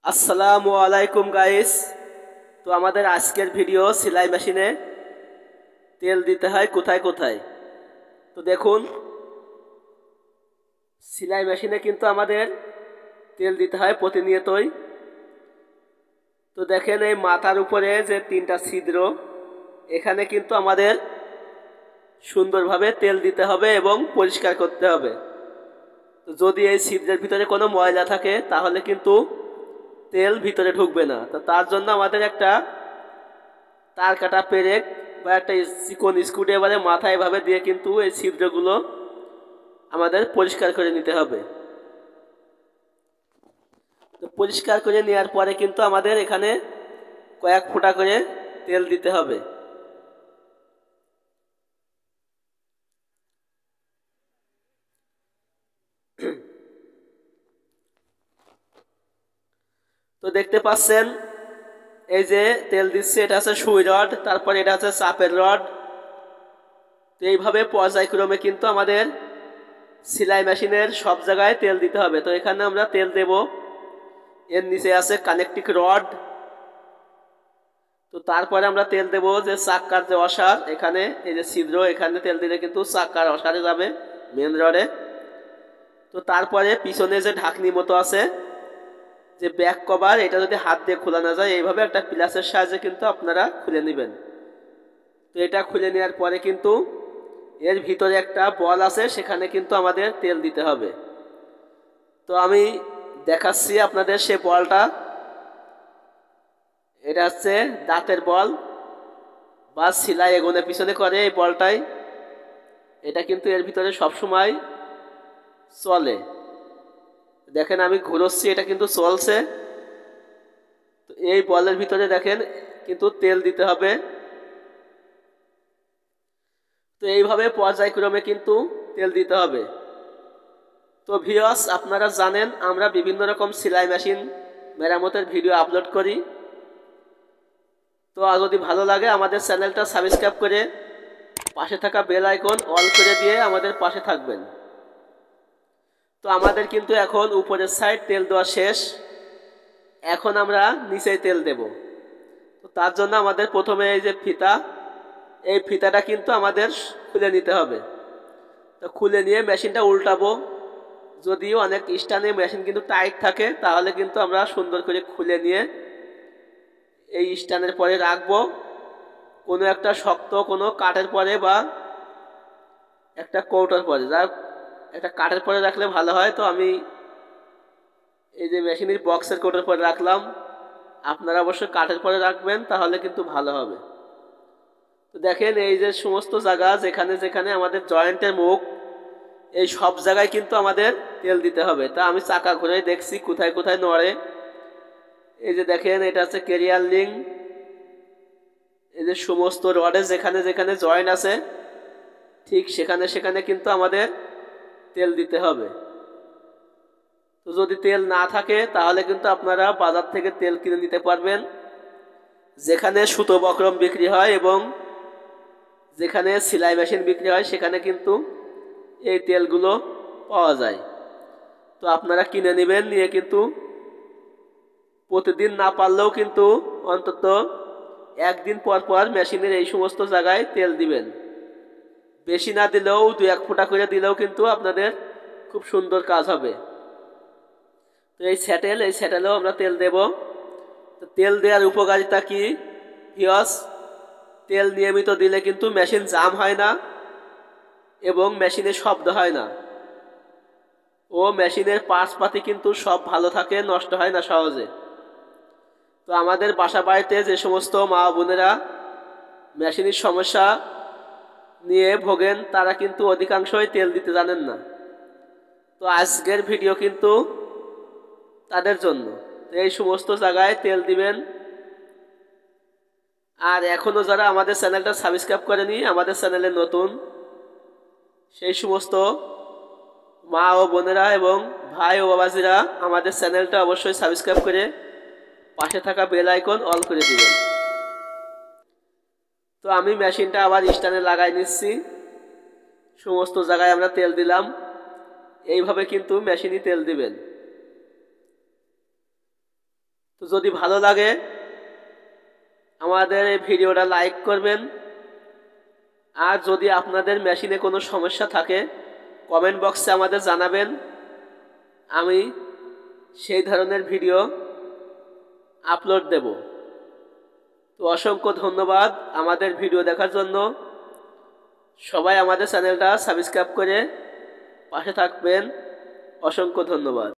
আসসালামু আলাইকুম গাইস। তো আমাদের আজকের ভিডিও সেলাই মেশিনে তেল দিতে হয় কোথায় কোথায়। তো দেখুন, সেলাই মেশিনে কিন্তু আমাদের তেল দিতে হয় প্রতিনিয়তই। তো দেখেন, এই মাথার উপরে যে তিনটা ছিদ্র, এখানে কিন্তু আমাদের সুন্দরভাবে তেল দিতে হবে এবং পরিষ্কার করতে হবে। তো যদি এই ছিদ্রের ভিতরে কোনো ময়লা থাকে তাহলে কিন্তু তেল ভিতরে ঢুকবে না। তো তার জন্য আমাদের একটা তার কাটা পেরেক বা একটা চিকন স্ক্রুড্রাইভারে মাথায় এভাবে দিয়ে কিন্তু এই ছিদ্রগুলো আমাদের পরিষ্কার করে নিতে হবে। তো পরিষ্কার করে নেওয়ার পরে কিন্তু আমাদের এখানে কয়েক ফোঁটা করে তেল দিতে হবে। তো দেখতে পাচ্ছেন, এই যে তেল দিচ্ছে, এটা আছে সুই রড, তারপরে এটা আছে চাপের রড। তো এইভাবে পর্যায়ক্রমে কিন্তু আমাদের সেলাই মেশিনের সব জায়গায় তেল দিতে হবে। তো এখানে আমরা তেল দেব, এর নিচে আছে কানেকটিং রড। তো তারপরে আমরা তেল দেব যে চাক্কার যে অসার, এখানে এই যে ছিদ্র, এখানে তেল দিলে কিন্তু চাক্কার অসারে যাবে মেন রডে। তো তারপরে পিছনে যে ঢাকনি মতো আছে, যে ব্যাক কভার, এটা যদি হাত দিয়ে খোলা না যায়, এইভাবে একটা প্লাসের সাহায্যে কিন্তু আপনারা খুলে নেবেন। তো এটা খুলে নেওয়ার পরে কিন্তু এর ভিতরে একটা বল আছে, সেখানে কিন্তু আমাদের তেল দিতে হবে। তো আমি দেখাচ্ছি আপনাদের সে বলটা। এটা হচ্ছে দাঁতের বল বা সেলাই এগোনে পিছনে করে এই বলটাই। এটা কিন্তু এর ভিতরে সবসময় চলে। দেখেন আমি ঘুরোচ্ছি, এটা কিন্তু চলছে। তো এই বলের ভিতরে দেখেন কিন্তু তেল দিতে হবে। তো এইভাবে পর্যায়ক্রমে কিন্তু তেল দিতে হবে। তো ভিউয়ার্স, আপনারা জানেন আমরা বিভিন্ন রকম সেলাই মেশিন মেরামতের ভিডিও আপলোড করি। তো যদি ভালো লাগে আমাদের চ্যানেলটা সাবস্ক্রাইব করে পাশে থাকা বেল আইকন অল করে দিয়ে আমাদের পাশে থাকবেন। তো আমাদের কিন্তু এখন উপরের সাইড তেল দেওয়া শেষ, এখন আমরা নিচে তেল দেব। তো তার জন্য আমাদের প্রথমে এই যে ফিতা, এই ফিতাটা কিন্তু আমাদের খুলে নিতে হবে। তো খুলে নিয়ে মেশিনটা উল্টাবো। যদিও অনেক স্ট্যান্ডে মেশিন কিন্তু টাইট থাকে, তাহলে কিন্তু আমরা সুন্দর করে খুলে নিয়ে এই স্ট্যান্ডের পরে রাখবো, কোনো একটা শক্ত কোনো কাঠের পরে বা একটা কৌটোর পরে, যা একটা কাঠের পরে রাখলে ভালো হয়। তো আমি এই যে মেশিনের বক্সের কৌটোর পরে রাখলাম, আপনারা অবশ্যই কাঠের পরে রাখবেন, তাহলে কিন্তু ভালো হবে। তো দেখেন, এই যে সমস্ত জায়গা যেখানে যেখানে আমাদের জয়েন্টের মুখ, এই সব জায়গায় কিন্তু আমাদের তেল দিতে হবে। তা আমি চাকা ঘুরে দেখছি কোথায় কোথায় নড়ে। এই যে দেখেন, এটা হচ্ছে কেরিয়ার লিঙ্ক। এই যে সমস্ত রডে যেখানে যেখানে জয়েন্ট আছে, ঠিক সেখানে সেখানে কিন্তু আমাদের তেল দিতে হবে। তো যদি তেল না থাকে তাহলে কিন্তু আপনারা বাজার থেকে তেল কিনে নিতে পারবেন, যেখানে সুতো বক্রম বিক্রি হয় এবং যেখানে সেলাই মেশিন বিক্রি হয়, সেখানে কিন্তু এই তেলগুলো পাওয়া যায়। তো আপনারা কিনে নেবেন, নিয়ে কিন্তু প্রতিদিন না পারলেও কিন্তু অন্তত একদিন পর পর মেশিনের এই সমস্ত জায়গায় তেল দিবেন। বেশি না দিলেও 2-1 ফোঁটা করে দিলেও কিন্তু আপনাদের খুব সুন্দর কাজ হবে। তো এই স্যাটেলেও আমরা তেল দেব। তো তেল দেওয়ার উপকারিতা কি ভিউয়ার্স? তেল নিয়মিত দিলে কিন্তু মেশিন জাম হয় না এবং মেশিনে শব্দ হয় না, ও মেশিনের পার্টসপাতি কিন্তু সব ভালো থাকে, নষ্ট হয় না সহজে। তো আমাদের বাসা বাড়িতে যে সমস্ত মা বোনেরা মেশিনের সমস্যা নিয়ে ভোগেন, তারা কিন্তু অধিকাংশই তেল দিতে জানেন না। তো আজকের ভিডিও কিন্তু তাদের জন্য। তো এই সমস্ত জায়গায় তেল দিবেন। আর এখনও যারা আমাদের চ্যানেলটা সাবস্ক্রাইব করেনি, আমাদের চ্যানেলে নতুন, সেই সমস্ত মা ও বোনেরা এবং ভাই ও বাবাজিরা আমাদের চ্যানেলটা অবশ্যই সাবস্ক্রাইব করে পাশে থাকা বেল আইকন অল করে দিবেন। তো আমি মেশিনটা আবার স্ট্যান্ডে লাগাই নিচ্ছি। সমস্ত জায়গায় আমরা তেল দিলাম। এইভাবে কিন্তু মেশিনই তেল দিবেন। তো যদি ভালো লাগে আমাদের এই ভিডিওটা লাইক করবেন। আর যদি আপনাদের মেশিনে কোনো সমস্যা থাকে কমেন্ট বক্সে আমাদের জানাবেন, আমি সেই ধরনের ভিডিও আপলোড দেব। তো অসংখ্য ধন্যবাদ আমাদের ভিডিও দেখার জন্য। সবাই আমাদের চ্যানেলটা সাবস্ক্রাইব করে পাশে থাকবেন। অসংখ্য ধন্যবাদ।